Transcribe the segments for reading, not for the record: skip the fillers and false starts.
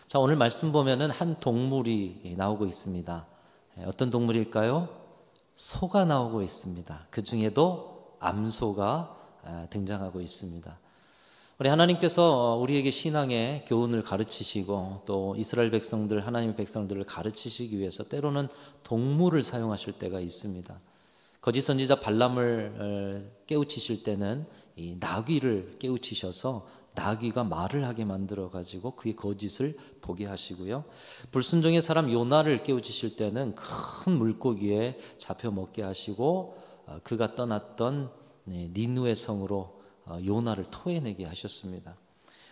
자, 오늘 말씀 보면은 한 동물이 나오고 있습니다. 어떤 동물일까요? 소가 나오고 있습니다. 그 중에도 암소가 등장하고 있습니다. 우리 하나님께서 우리에게 신앙의 교훈을 가르치시고 또 이스라엘 백성들, 하나님의 백성들을 가르치시기 위해서 때로는 동물을 사용하실 때가 있습니다. 거짓 선지자 발람을 깨우치실 때는 이 나귀를 깨우치셔서 나귀가 말을 하게 만들어 가지고 그의 거짓을 보게 하시고요. 불순종의 사람 요나를 깨우치실 때는 큰 물고기에 잡혀 먹게 하시고 그가 떠났던 니느웨 성으로 요나를 토해내게 하셨습니다.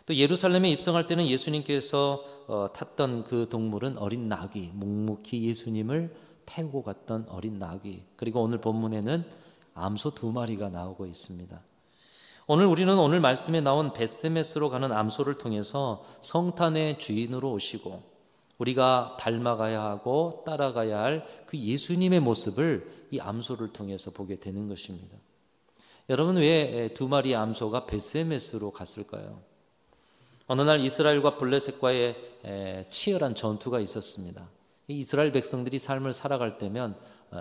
또 예루살렘에 입성할 때는 예수님께서 탔던 그 동물은 어린 나귀, 묵묵히 예수님을 태우고 갔던 어린 나귀, 그리고 오늘 본문에는 암소 2마리가 나오고 있습니다. 우리는 오늘 말씀에 나온 벳세메스로 가는 암소를 통해서 성탄의 주인으로 오시고 우리가 닮아가야 하고 따라가야 할 그 예수님의 모습을 이 암소를 통해서 보게 되는 것입니다. 여러분, 왜 2마리의 암소가 벳세메스로 갔을까요? 어느 날 이스라엘과 블레셋과의 치열한 전투가 있었습니다. 이 이스라엘 백성들이 삶을 살아갈 때면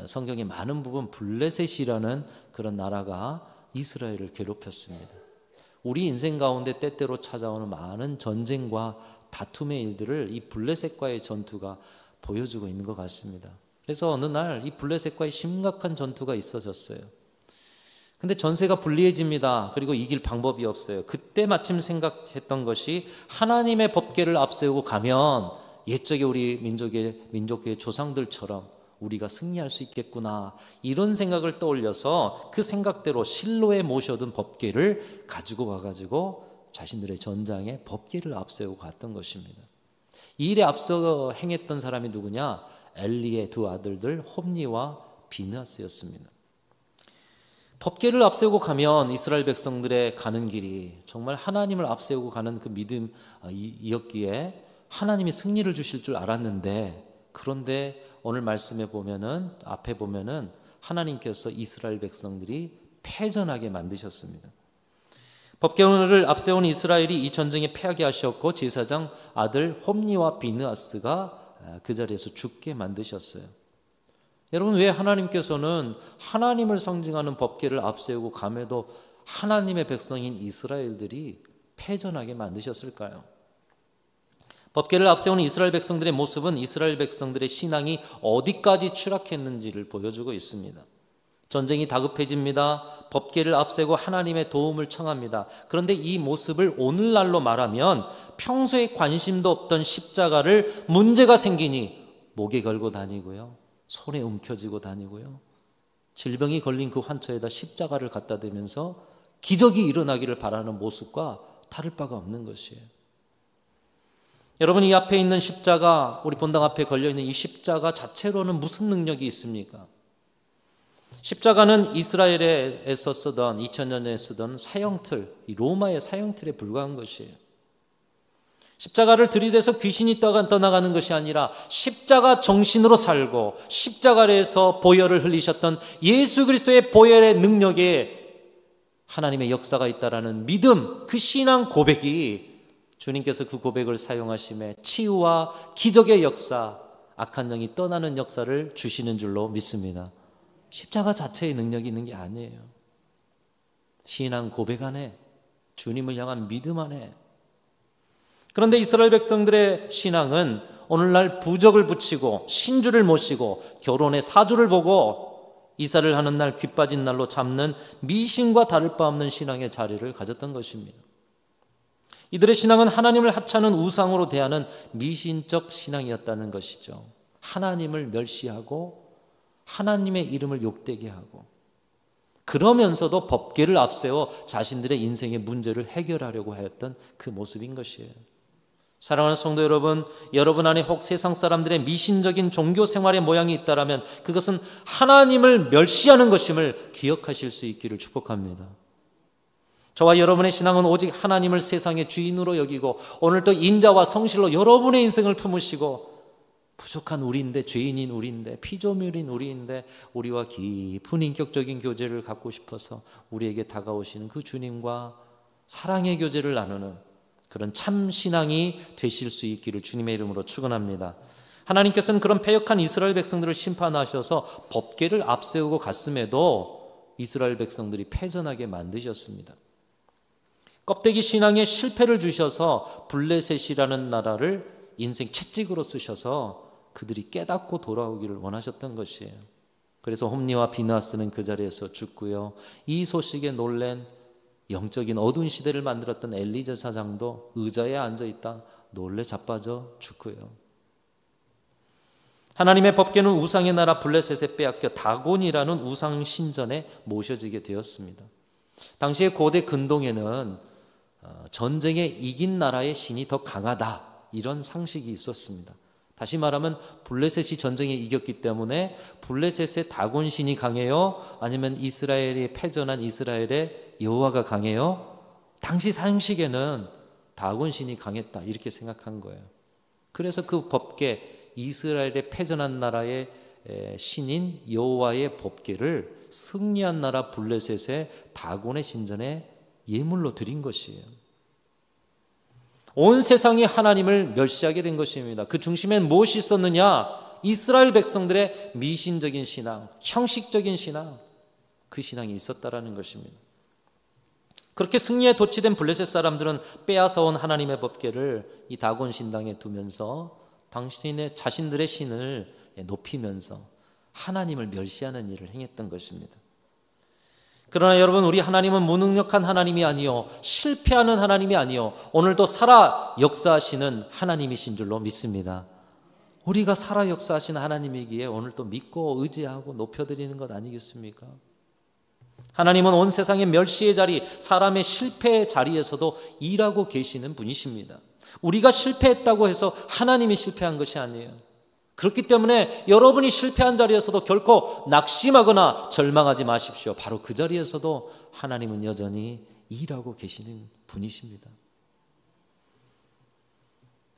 성경의 많은 부분 블레셋이라는 그런 나라가 이스라엘을 괴롭혔습니다. 우리 인생 가운데 때때로 찾아오는 많은 전쟁과 다툼의 일들을 이 블레셋과의 전투가 보여주고 있는 것 같습니다. 그래서 어느 날 이 블레셋과의 심각한 전투가 있어졌어요. 근데 전세가 불리해집니다. 그리고 이길 방법이 없어요. 그때 마침 생각했던 것이 하나님의 법궤를 앞세우고 가면 옛적에 우리 민족의 조상들처럼 우리가 승리할 수 있겠구나, 이런 생각을 떠올려서 그 생각대로 실로에 모셔둔 법궤를 가지고 와가지고 자신들의 전장에 법궤를 앞세우고 갔던 것입니다. 이 일에 앞서 행했던 사람이 누구냐? 엘리의 2 아들들 홈니와 비느하스였습니다. 법궤를 앞세우고 가면 이스라엘 백성들의 가는 길이 정말 하나님을 앞세우고 가는 그 믿음이었기에 하나님이 승리를 주실 줄 알았는데, 그런데 오늘 말씀에 보면은, 앞에 보면은 하나님께서 이스라엘 백성들이 패전하게 만드셨습니다. 법궤를 앞세운 이스라엘이 이 전쟁에 패하게 하셨고 제사장 아들 홈니와 비느하스가 그 자리에서 죽게 만드셨어요. 여러분, 왜 하나님께서는 하나님을 상징하는 법궤를 앞세우고 감에도 하나님의 백성인 이스라엘들이 패전하게 만드셨을까요? 법궤를 앞세우는 이스라엘 백성들의 모습은 이스라엘 백성들의 신앙이 어디까지 추락했는지를 보여주고 있습니다. 전쟁이 다급해집니다. 법궤를 앞세고 하나님의 도움을 청합니다. 그런데 이 모습을 오늘날로 말하면 평소에 관심도 없던 십자가를 문제가 생기니 목에 걸고 다니고요, 손에 움켜쥐고 다니고요, 질병이 걸린 그 환처에다 십자가를 갖다 대면서 기적이 일어나기를 바라는 모습과 다를 바가 없는 것이에요. 여러분, 이 앞에 있는 십자가, 우리 본당 앞에 걸려있는 이 십자가 자체로는 무슨 능력이 있습니까? 십자가는 이스라엘에서 쓰던 2000년 전에 쓰던 사형틀, 이 로마의 사형틀에 불과한 것이에요. 십자가를 들이대서 귀신이 떠나가는 것이 아니라 십자가 정신으로 살고 십자가 아래에서 보혈을 흘리셨던 예수 그리스도의 보혈의 능력에 하나님의 역사가 있다라는 믿음, 그 신앙 고백이 주님께서 그 고백을 사용하심에 치유와 기적의 역사, 악한 영이 떠나는 역사를 주시는 줄로 믿습니다. 십자가 자체의 능력이 있는 게 아니에요. 신앙 고백 안에, 주님을 향한 믿음 안에. 그런데 이스라엘 백성들의 신앙은 오늘날 부적을 붙이고 신주를 모시고 결혼의 사주를 보고 이사를 하는 날 귀 빠진 날로 잡는 미신과 다를 바 없는 신앙의 자리를 가졌던 것입니다. 이들의 신앙은 하나님을 하찮은 우상으로 대하는 미신적 신앙이었다는 것이죠. 하나님을 멸시하고 하나님의 이름을 욕되게 하고, 그러면서도 법궤를 앞세워 자신들의 인생의 문제를 해결하려고 하였던 그 모습인 것이에요. 사랑하는 성도 여러분, 여러분 안에 혹 세상 사람들의 미신적인 종교 생활의 모양이 있다라면 그것은 하나님을 멸시하는 것임을 기억하실 수 있기를 축복합니다. 저와 여러분의 신앙은 오직 하나님을 세상의 주인으로 여기고 오늘도 인자와 성실로 여러분의 인생을 품으시고, 부족한 우리인데, 죄인인 우리인데, 피조물인 우리인데 우리와 깊은 인격적인 교제를 갖고 싶어서 우리에게 다가오시는 그 주님과 사랑의 교제를 나누는 그런 참 신앙이 되실 수 있기를 주님의 이름으로 축원합니다. 하나님께서는 그런 패역한 이스라엘 백성들을 심판하셔서 법궤를 앞세우고 갔음에도 이스라엘 백성들이 패전하게 만드셨습니다. 껍데기 신앙에 실패를 주셔서 블레셋이라는 나라를 인생 채찍으로 쓰셔서 그들이 깨닫고 돌아오기를 원하셨던 것이에요. 그래서 홈리와 비나스는 그 자리에서 죽고요. 이 소식에 놀란 영적인 어두운 시대를 만들었던 엘리자 사장도 의자에 앉아있다 놀래 자빠져 죽고요. 하나님의 법궤는 우상의 나라 블레셋에 빼앗겨 다곤이라는 우상 신전에 모셔지게 되었습니다. 당시의 고대 근동에는 전쟁에 이긴 나라의 신이 더 강하다, 이런 상식이 있었습니다. 다시 말하면 블레셋이 전쟁에 이겼기 때문에 블레셋의 다곤 신이 강해요? 아니면 이스라엘이 패전한 이스라엘의 여호와가 강해요? 당시 상식에는 다곤 신이 강했다, 이렇게 생각한 거예요. 그래서 그 법궤, 이스라엘의 패전한 나라의 신인 여호와의 법궤를 승리한 나라 블레셋의 다곤의 신전에 예물로 드린 것이에요. 온 세상이 하나님을 멸시하게 된 것입니다. 그 중심엔 무엇이 있었느냐? 이스라엘 백성들의 미신적인 신앙, 형식적인 신앙, 그 신앙이 있었다라는 것입니다. 그렇게 승리에 도취된 블레셋 사람들은 빼앗아온 하나님의 법궤를 이 다곤 신당에 두면서 당신의 자신들의 신을 높이면서 하나님을 멸시하는 일을 행했던 것입니다. 그러나 여러분, 우리 하나님은 무능력한 하나님이 아니요, 실패하는 하나님이 아니요, 오늘도 살아 역사하시는 하나님이신 줄로 믿습니다. 우리가 살아 역사하시는 하나님이기에 오늘 또 믿고 의지하고 높여드리는 것 아니겠습니까? 하나님은 온 세상의 멸시의 자리, 사람의 실패의 자리에서도 일하고 계시는 분이십니다. 우리가 실패했다고 해서 하나님이 실패한 것이 아니에요. 그렇기 때문에 여러분이 실패한 자리에서도 결코 낙심하거나 절망하지 마십시오. 바로 그 자리에서도 하나님은 여전히 일하고 계시는 분이십니다.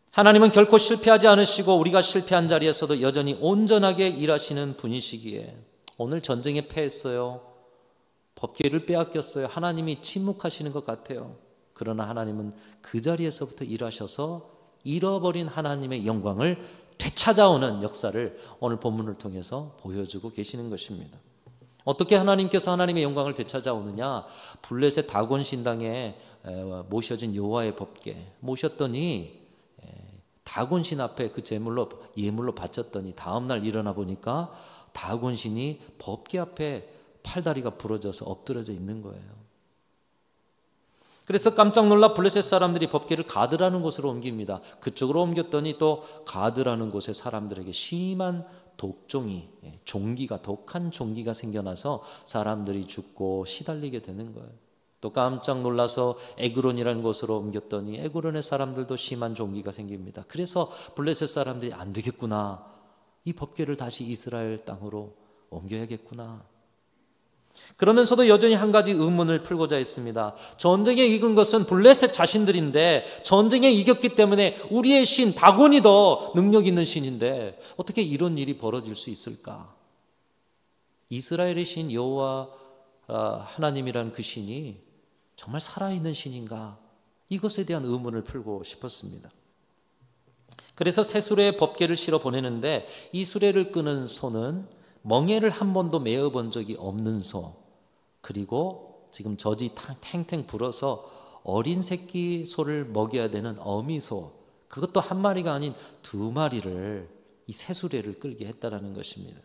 하나님은 결코 실패하지 않으시고 우리가 실패한 자리에서도 여전히 온전하게 일하시는 분이시기에 오늘 전쟁에 패했어요. 법궤를 빼앗겼어요. 하나님이 침묵하시는 것 같아요. 그러나 하나님은 그 자리에서부터 일하셔서 잃어버린 하나님의 영광을 되찾아오는 역사를 오늘 본문을 통해서 보여주고 계시는 것입니다. 어떻게 하나님께서 하나님의 영광을 되찾아오느냐? 블레셋 다곤 신당에 모셔진 여호와의 법궤 모셨더니 다곤 신 앞에 그 예물로 바쳤더니 다음날 일어나 보니까 다곤 신이 법궤 앞에 팔다리가 부러져서 엎드려져 있는 거예요. 그래서 깜짝 놀라 블레셋 사람들이 법궤를 가드라는 곳으로 옮깁니다. 그쪽으로 옮겼더니 또 가드라는 곳에 사람들에게 심한 독종이, 독한 종기가 생겨나서 사람들이 죽고 시달리게 되는 거예요. 또 깜짝 놀라서 에그론이라는 곳으로 옮겼더니 에그론의 사람들도 심한 종기가 생깁니다. 그래서 블레셋 사람들이 안 되겠구나, 이 법궤를 다시 이스라엘 땅으로 옮겨야겠구나. 그러면서도 여전히 한 가지 의문을 풀고자 했습니다. 전쟁에 이긴 것은 블레셋 자신들인데, 전쟁에 이겼기 때문에 우리의 신 다곤이 더 능력 있는 신인데 어떻게 이런 일이 벌어질 수 있을까? 이스라엘의 신 여호와 하나님이라는 그 신이 정말 살아있는 신인가? 이것에 대한 의문을 풀고 싶었습니다. 그래서 새 수레에 법궤를 실어 보내는데 이 수레를 끄는 소는 멍에를 한 번도 메어본 적이 없는 소, 그리고 지금 젖이 탱탱 불어서 어린 새끼 소를 먹여야 되는 어미소, 그것도 한 마리가 아닌 두 마리를 이 새수레를 끌게 했다라는 것입니다.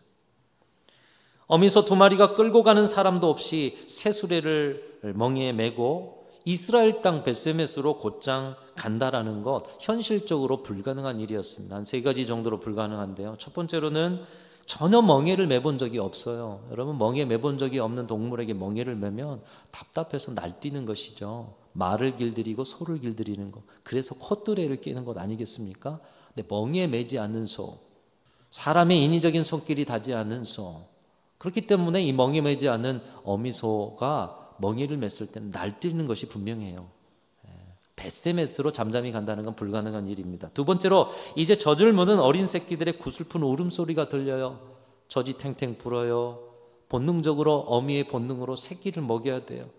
어미소 두 마리가 끌고 가는 사람도 없이 새수레를 멍에에 메고 이스라엘 땅 벳세메스로 곧장 간다라는 것, 현실적으로 불가능한 일이었습니다. 한 세 가지 정도로 불가능한데요. 첫 번째로는 전혀 멍에를 매본 적이 없어요. 여러분, 멍에 매본 적이 없는 동물에게 멍에를 매면 답답해서 날뛰는 것이죠. 말을 길들이고 소를 길들이는 것, 그래서 콧뚜레를 끼는 것 아니겠습니까? 근데 멍에 매지 않는 소, 사람의 인위적인 손길이 닿지 않는 소, 그렇기 때문에 이 멍에 매지 않는 어미소가 멍에를 맸을 때는 날뛰는 것이 분명해요. 벳세메스로 잠잠히 간다는 건 불가능한 일입니다. 두 번째로, 이제 젖을 먹는 어린 새끼들의 구슬픈 울음소리가 들려요. 젖이 탱탱 불어요. 본능적으로 어미의 본능으로 새끼를 먹여야 돼요.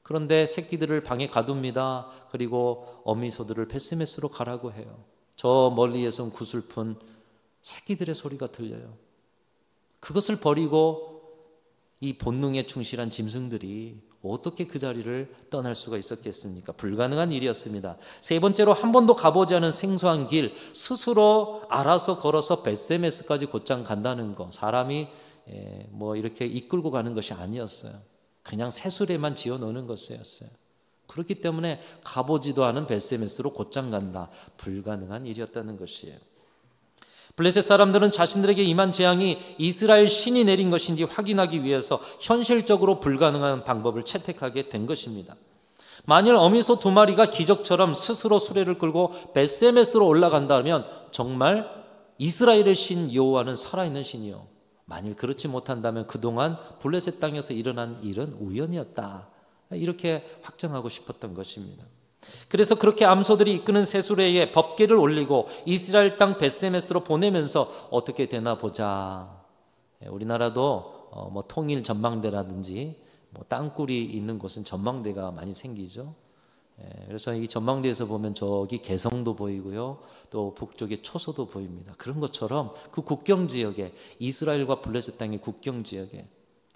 그런데 새끼들을 방에 가둡니다. 그리고 어미소들을 벳세메스로 가라고 해요. 저 멀리에선 구슬픈 새끼들의 소리가 들려요. 그것을 버리고 이 본능에 충실한 짐승들이 어떻게 그 자리를 떠날 수가 있었겠습니까? 불가능한 일이었습니다. 세 번째로, 한 번도 가보지 않은 생소한 길, 스스로 알아서 걸어서 벳세메스까지 곧장 간다는 거, 사람이 뭐 이렇게 이끌고 가는 것이 아니었어요. 그냥 새수레만 지어 놓는 것이었어요. 그렇기 때문에 가보지도 않은 벳세메스로 곧장 간다, 불가능한 일이었다는 것이에요. 블레셋 사람들은 자신들에게 임한 재앙이 이스라엘 신이 내린 것인지 확인하기 위해서 현실적으로 불가능한 방법을 채택하게 된 것입니다. 만일 어미소 2마리가 기적처럼 스스로 수레를 끌고 벳세메스로 올라간다면 정말 이스라엘의 신 여호와는 살아있는 신이요, 만일 그렇지 못한다면 그동안 블레셋 땅에서 일어난 일은 우연이었다, 이렇게 확정하고 싶었던 것입니다. 그래서 그렇게 암소들이 이끄는 새수레에 법궤를 올리고 이스라엘 땅 벳세메스로 보내면서 어떻게 되나 보자. 우리나라도 뭐 통일 전망대라든지 뭐 땅굴이 있는 곳은 전망대가 많이 생기죠. 그래서 이 전망대에서 보면 저기 개성도 보이고요, 또 북쪽에 초소도 보입니다. 그런 것처럼 그 국경 지역에, 이스라엘과 블레셋 땅의 국경 지역에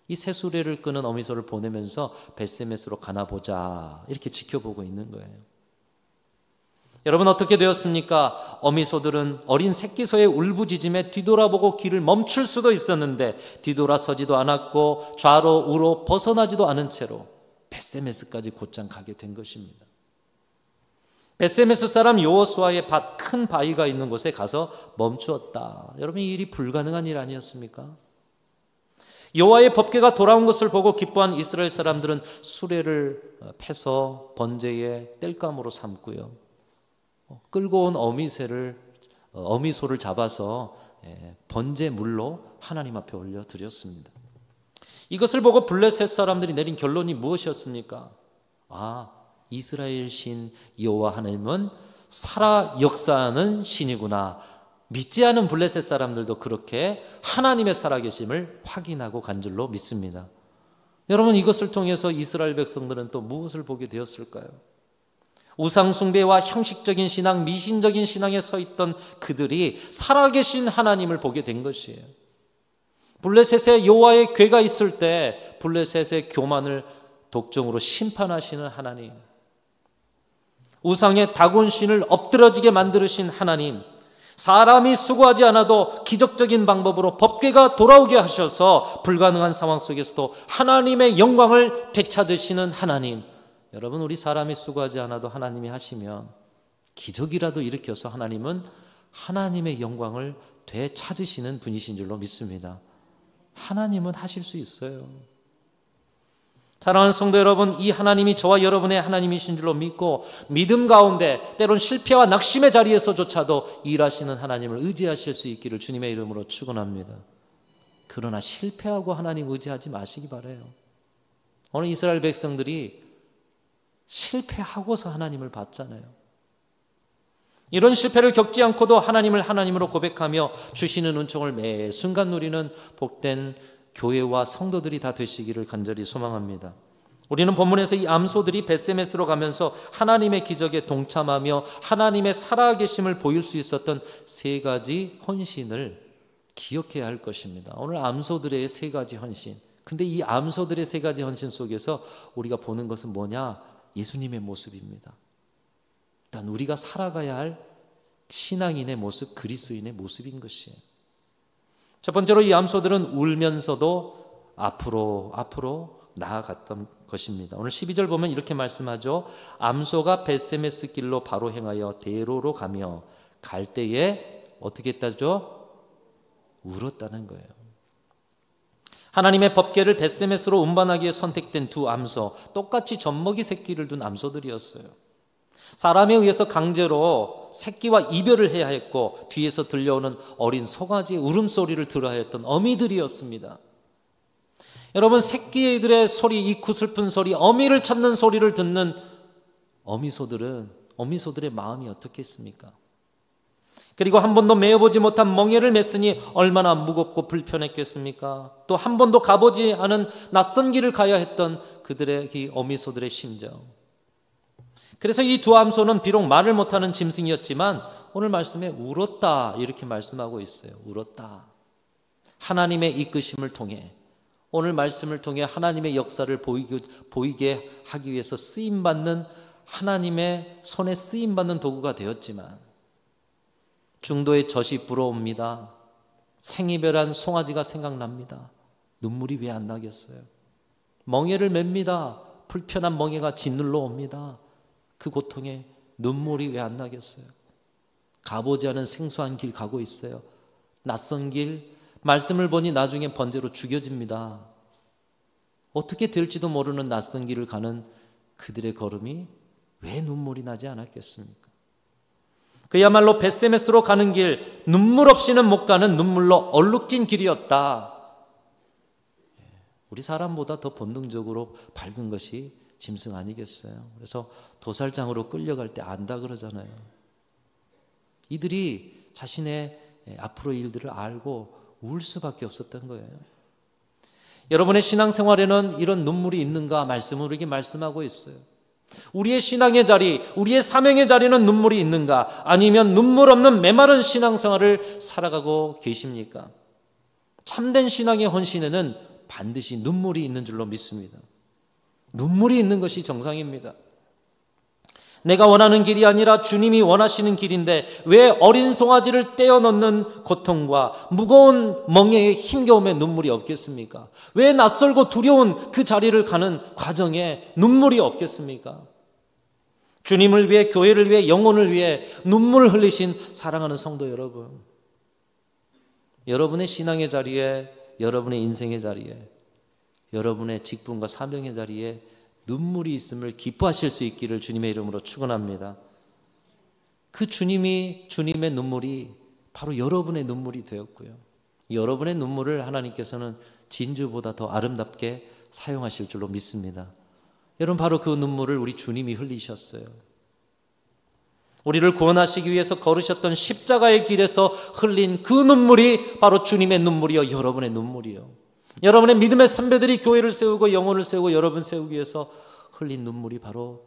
이 새수레를 끄는 어미소를 보내면서 벳세메스로 가나 보자, 이렇게 지켜보고 있는 거예요. 여러분, 어떻게 되었습니까? 어미소들은 어린 새끼소의 울부짖음에 뒤돌아보고 길을 멈출 수도 있었는데 뒤돌아서지도 않았고 좌로 우로 벗어나지도 않은 채로 벳세메스까지 곧장 가게 된 것입니다. 벳세메스 사람 여호수아의 밭, 큰 바위가 있는 곳에 가서 멈추었다. 여러분, 이 일이 불가능한 일 아니었습니까? 여호와의 법궤가 돌아온 것을 보고 기뻐한 이스라엘 사람들은 수레를 패서 번제의 땔감으로 삼고요, 끌고 온 어미소를 잡아서 번제물로 하나님 앞에 올려드렸습니다. 이것을 보고 블레셋 사람들이 내린 결론이 무엇이었습니까? 이스라엘 신 여호와 하나님은 살아 역사하는 신이구나. 믿지 않은 블레셋 사람들도 그렇게 하나님의 살아계심을 확인하고 간 줄로 믿습니다. 여러분, 이것을 통해서 이스라엘 백성들은 또 무엇을 보게 되었을까요? 우상 숭배와 형식적인 신앙, 미신적인 신앙에 서 있던 그들이 살아계신 하나님을 보게 된 것이에요. 블레셋에 여호와의 궤가 있을 때 블레셋의 교만을 독점으로 심판하시는 하나님, 우상의 다곤신을 엎드러지게 만드신 하나님, 사람이 수고하지 않아도 기적적인 방법으로 법궤가 돌아오게 하셔서 불가능한 상황 속에서도 하나님의 영광을 되찾으시는 하나님. 여러분, 우리 사람이 수고하지 않아도 하나님이 하시면 기적이라도 일으켜서 하나님은 하나님의 영광을 되찾으시는 분이신 줄로 믿습니다. 하나님은 하실 수 있어요. 사랑하는 성도 여러분, 이 하나님이 저와 여러분의 하나님이신 줄로 믿고 믿음 가운데 때론 실패와 낙심의 자리에서조차도 일하시는 하나님을 의지하실 수 있기를 주님의 이름으로 축원합니다. 그러나 실패하고 하나님 의지하지 마시기 바라요. 오늘 이스라엘 백성들이 실패하고서 하나님을 봤잖아요. 이런 실패를 겪지 않고도 하나님을 하나님으로 고백하며 주시는 은총을 매 순간 누리는 복된 교회와 성도들이 다 되시기를 간절히 소망합니다. 우리는 본문에서 이 암소들이 벳세메스로 가면서 하나님의 기적에 동참하며 하나님의 살아계심을 보일 수 있었던 3가지 헌신을 기억해야 할 것입니다. 오늘 암소들의 3가지 헌신. 근데 이 암소들의 3가지 헌신 속에서 우리가 보는 것은 뭐냐? 예수님의 모습입니다. 일단 우리가 살아가야 할 신앙인의 모습, 그리스도인의 모습인 것이에요. 첫 번째로 이 암소들은 울면서도 앞으로 나아갔던 것입니다. 오늘 12절 보면 이렇게 말씀하죠. 암소가 벳세메스 길로 바로 행하여 대로로 가며 갈 때에 어떻게 했다죠? 울었다는 거예요. 하나님의 법궤를 벳세메스로 운반하기 위해 선택된 2 암소, 똑같이 젖먹이 새끼를 둔 암소들이었어요. 사람에 의해서 강제로 새끼와 이별을 해야 했고 뒤에서 들려오는 어린 송아지의 울음소리를 들어야 했던 어미들이었습니다. 여러분, 새끼들의 소리, 이 구슬픈 소리, 어미를 찾는 소리를 듣는 어미소들의 마음이 어떻겠습니까? 그리고 한 번도 메어보지 못한 멍에를 맸으니 얼마나 무겁고 불편했겠습니까? 또 한 번도 가보지 않은 낯선 길을 가야 했던 그들의 이 어미소들의 심정. 그래서 이 두 암소는 비록 말을 못하는 짐승이었지만 오늘 말씀에 울었다 이렇게 말씀하고 있어요. 울었다. 하나님의 이끄심을 통해, 오늘 말씀을 통해 하나님의 역사를 보이게 하기 위해서 쓰임받는, 하나님의 손에 쓰임받는 도구가 되었지만 중도의 젖이 불어옵니다. 생이별한 송아지가 생각납니다. 눈물이 왜 안 나겠어요? 멍에를 맵니다. 불편한 멍에가 짓눌러 옵니다. 그 고통에 눈물이 왜 안 나겠어요? 가보지 않은 생소한 길 가고 있어요. 낯선 길, 말씀을 보니 나중에 번제로 죽여집니다. 어떻게 될지도 모르는 낯선 길을 가는 그들의 걸음이 왜 눈물이 나지 않았겠습니까? 그야말로 벳세메스로 가는 길, 눈물 없이는 못 가는 눈물로 얼룩진 길이었다. 우리 사람보다 더 본능적으로 밝은 것이 짐승 아니겠어요? 그래서 도살장으로 끌려갈 때 안다 그러잖아요. 이들이 자신의 앞으로의 일들을 알고 울 수밖에 없었던 거예요. 여러분의 신앙생활에는 이런 눈물이 있는가? 말씀은 우리에게 말씀하고 있어요. 우리의 신앙의 자리, 우리의 사명의 자리는 눈물이 있는가? 아니면 눈물 없는 메마른 신앙생활을 살아가고 계십니까? 참된 신앙의 헌신에는 반드시 눈물이 있는 줄로 믿습니다. 눈물이 있는 것이 정상입니다. 내가 원하는 길이 아니라 주님이 원하시는 길인데 왜 어린 송아지를 떼어 넣는 고통과 무거운 멍에의 힘겨움에 눈물이 없겠습니까? 왜 낯설고 두려운 그 자리를 가는 과정에 눈물이 없겠습니까? 주님을 위해, 교회를 위해, 영혼을 위해 눈물을 흘리신 사랑하는 성도 여러분, 여러분의 신앙의 자리에, 여러분의 인생의 자리에, 여러분의 직분과 사명의 자리에 눈물이 있음을 기뻐하실 수 있기를 주님의 이름으로 축원합니다. 그 주님의 눈물이 바로 여러분의 눈물이 되었고요. 여러분의 눈물을 하나님께서는 진주보다 더 아름답게 사용하실 줄로 믿습니다. 여러분, 바로 그 눈물을 우리 주님이 흘리셨어요. 우리를 구원하시기 위해서 걸으셨던 십자가의 길에서 흘린 그 눈물이 바로 주님의 눈물이요, 여러분의 눈물이요. 여러분의 믿음의 선배들이 교회를 세우고 영혼을 세우고 여러분 세우기 위해서 흘린 눈물이 바로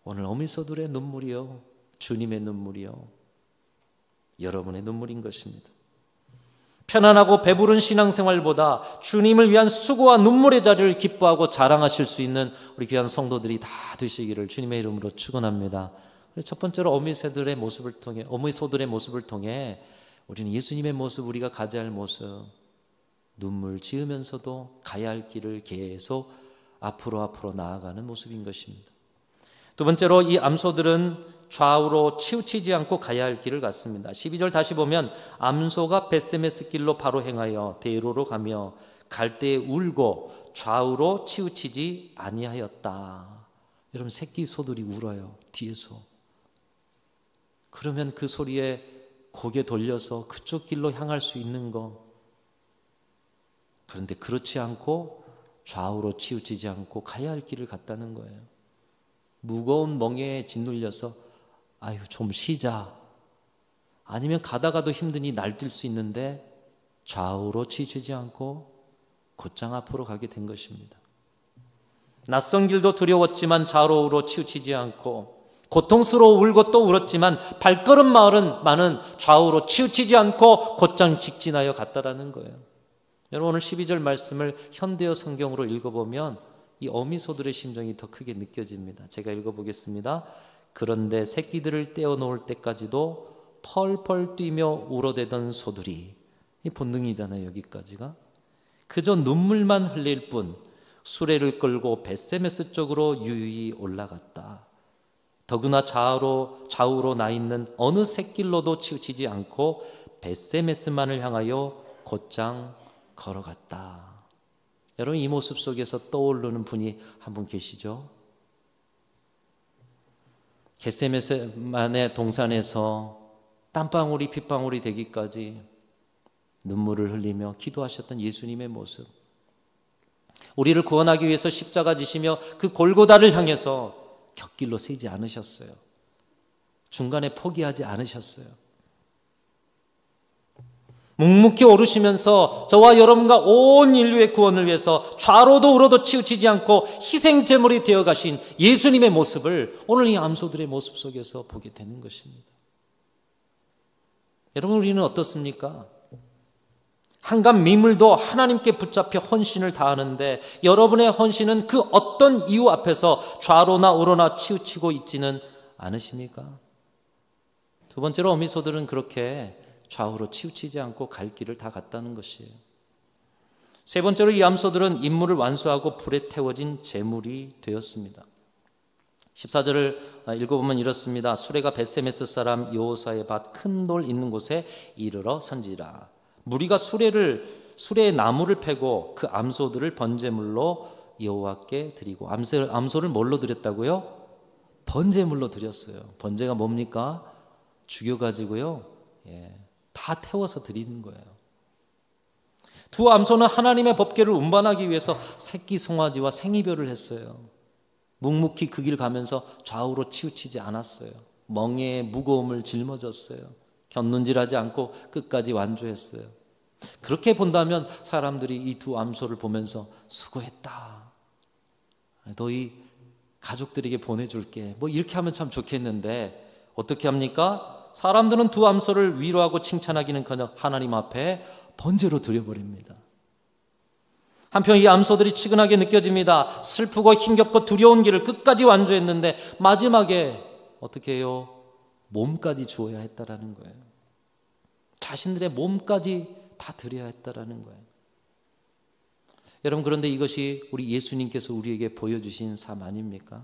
오늘 어미소들의 눈물이요, 주님의 눈물이요, 여러분의 눈물인 것입니다. 편안하고 배부른 신앙생활보다 주님을 위한 수고와 눈물의 자리를 기뻐하고 자랑하실 수 있는 우리 귀한 성도들이 다 되시기를 주님의 이름으로 축원합니다. 첫 번째로 어미소들의 모습을 통해 우리는 예수님의 모습, 우리가 가져야 할 모습, 눈물 지으면서도 가야 할 길을 계속 앞으로 나아가는 모습인 것입니다. 두 번째로 이 암소들은 좌우로 치우치지 않고 가야 할 길을 갔습니다. 12절 다시 보면 암소가 벳세메스 길로 바로 행하여 대로로 가며 갈 때에 울고 좌우로 치우치지 아니하였다. 여러분, 새끼 소들이 울어요, 뒤에서. 그러면 그 소리에 고개 돌려서 그쪽 길로 향할 수 있는 거. 그런데 그렇지 않고 좌우로 치우치지 않고 가야 할 길을 갔다는 거예요. 무거운 멍에에 짓눌려서 아유 좀 쉬자, 아니면 가다가도 힘드니 날뛸 수 있는데 좌우로 치우치지 않고 곧장 앞으로 가게 된 것입니다. 낯선 길도 두려웠지만 좌우로 치우치지 않고, 고통스러워 울고 또 울었지만 발걸음만은 좌우로 치우치지 않고 곧장 직진하여 갔다라는 거예요. 여러분, 오늘 12절 말씀을 현대어 성경으로 읽어보면 이 어미소들의 심정이 더 크게 느껴집니다. 제가 읽어보겠습니다. 그런데 새끼들을 떼어놓을 때까지도 펄펄 뛰며 울어대던 소들이, 이 본능이잖아요, 여기까지가. 그저 눈물만 흘릴 뿐 수레를 끌고 벳세메스 쪽으로 유유히 올라갔다. 더구나 좌우로 나 있는 어느 샛길로도 치우치지 않고 벳세메스만을 향하여 곧장 걸어갔다. 여러분, 이 모습 속에서 떠오르는 분이 한 분 계시죠? 겟세마네 동산에서 땀방울이 핏방울이 되기까지 눈물을 흘리며 기도하셨던 예수님의 모습, 우리를 구원하기 위해서 십자가 지시며 그 골고다를 향해서 곁길로 세지 않으셨어요. 중간에 포기하지 않으셨어요. 묵묵히 오르시면서 저와 여러분과 온 인류의 구원을 위해서 좌로도 우로도 치우치지 않고 희생 제물이 되어 가신 예수님의 모습을 오늘 이 암소들의 모습 속에서 보게 되는 것입니다. 여러분, 우리는 어떻습니까? 한간 미물도 하나님께 붙잡혀 헌신을 다하는데 여러분의 헌신은 그 어떤 이유 앞에서 좌로나 우로나 치우치고 있지는 않으십니까? 두 번째로 어미소들은 그렇게 좌우로 치우치지 않고 갈 길을 다 갔다는 것이에요. 세 번째로 이 암소들은 임무를 완수하고 불에 태워진 제물이 되었습니다. 14절을 읽어보면 이렇습니다. 수레가 벳세메스 사람 여호사의 밭 큰 돌 있는 곳에 이르러 선지라. 무리가 수레에 나무를 패고 그 암소들을 번제물로 여호와께 드리고, 암소를 뭘로 드렸다고요? 번제물로 드렸어요. 번제가 뭡니까? 죽여가지고요, 다 태워서 드리는 거예요. 두 암소는 하나님의 법궤를 운반하기 위해서 새끼 송아지와 생이별을 했어요. 묵묵히 그 길 가면서 좌우로 치우치지 않았어요. 멍에의 무거움을 짊어졌어요. 곁눈질하지 않고 끝까지 완주했어요. 그렇게 본다면 사람들이 이 두 암소를 보면서 수고했다, 너희 가족들에게 보내줄게, 뭐 이렇게 하면 참 좋겠는데 어떻게 합니까? 사람들은 두 암소를 위로하고 칭찬하기는커녕 하나님 앞에 번제로 드려버립니다. 한편 이 암소들이 치근하게 느껴집니다. 슬프고 힘겹고 두려운 길을 끝까지 완주했는데 마지막에 어떻게 해요? 몸까지 주어야 했다라는 거예요. 자신들의 몸까지 다 드려야 했다라는 거예요. 여러분, 그런데 이것이 우리 예수님께서 우리에게 보여주신 삶 아닙니까?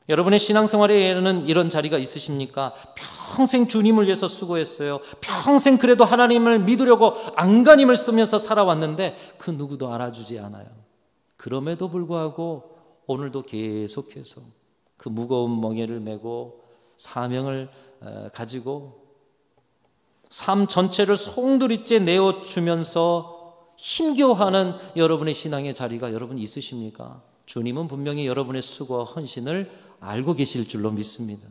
여러분의 신앙생활에는 이런 자리가 있으십니까? 평생 주님을 위해서 수고했어요. 평생 그래도 하나님을 믿으려고 안간힘을 쓰면서 살아왔는데 그 누구도 알아주지 않아요. 그럼에도 불구하고 오늘도 계속해서 그 무거운 멍에를 메고 사명을 가지고 삶 전체를 송두리째 내어주면서 힘겨워하는 여러분의 신앙의 자리가 여러분 있으십니까? 주님은 분명히 여러분의 수고와 헌신을 알고 계실 줄로 믿습니다.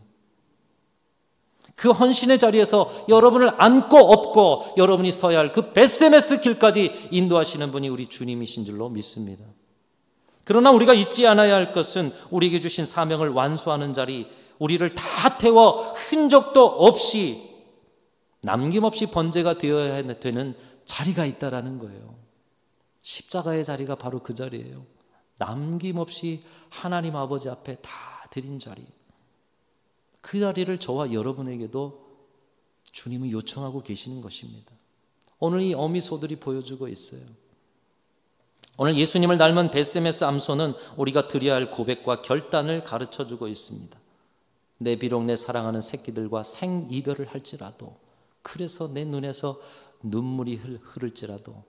그 헌신의 자리에서 여러분을 안고 업고 여러분이 서야 할 그 벳세메스 길까지 인도하시는 분이 우리 주님이신 줄로 믿습니다. 그러나 우리가 잊지 않아야 할 것은 우리에게 주신 사명을 완수하는 자리, 우리를 다 태워 흔적도 없이 남김없이 번제가 되어야 되는 자리가 있다라는 거예요. 십자가의 자리가 바로 그 자리예요. 남김없이 하나님 아버지 앞에 다 드린 자리, 그 자리를 저와 여러분에게도 주님은 요청하고 계시는 것입니다. 오늘 이 어미소들이 보여주고 있어요. 오늘 예수님을 닮은 벳세메스 암소는 우리가 드려야 할 고백과 결단을 가르쳐주고 있습니다. 내 비록 내 사랑하는 새끼들과 생이별을 할지라도, 그래서 내 눈에서 눈물이 흐를지라도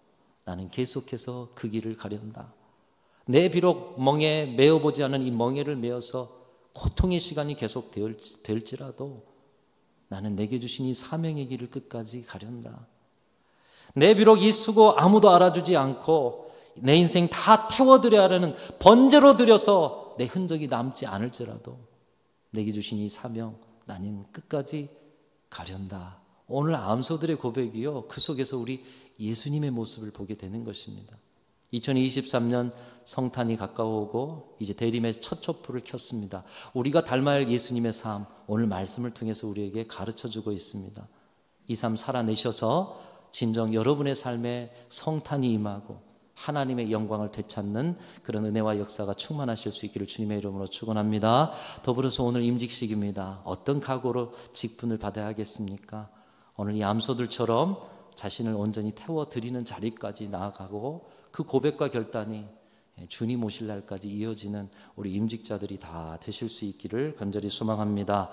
나는 계속해서 그 길을 가련다. 내 비록 멍에 메어보지 않은 이 멍에를 메어서 고통의 시간이 계속 될지라도 나는 내게 주신 이 사명의 길을 끝까지 가련다. 내 비록 이 수고 아무도 알아주지 않고 내 인생 다 태워드려야 하는 번제로 드려서 내 흔적이 남지 않을지라도 내게 주신 이 사명 나는 끝까지 가련다. 오늘 암소들의 고백이요, 그 속에서 우리 예수님의 모습을 보게 되는 것입니다. 2023년 성탄이 가까워오고 이제 대림의 첫 촛불을 켰습니다. 우리가 닮아야 할 예수님의 삶, 오늘 말씀을 통해서 우리에게 가르쳐주고 있습니다. 이 삶 살아내셔서 진정 여러분의 삶에 성탄이 임하고 하나님의 영광을 되찾는 그런 은혜와 역사가 충만하실 수 있기를 주님의 이름으로 축원합니다. 더불어서 오늘 임직식입니다. 어떤 각오로 직분을 받아야 하겠습니까? 오늘 이 암소들처럼 자신을 온전히 태워드리는 자리까지 나아가고 그 고백과 결단이 주님 오실 날까지 이어지는 우리 임직자들이 다 되실 수 있기를 간절히 소망합니다.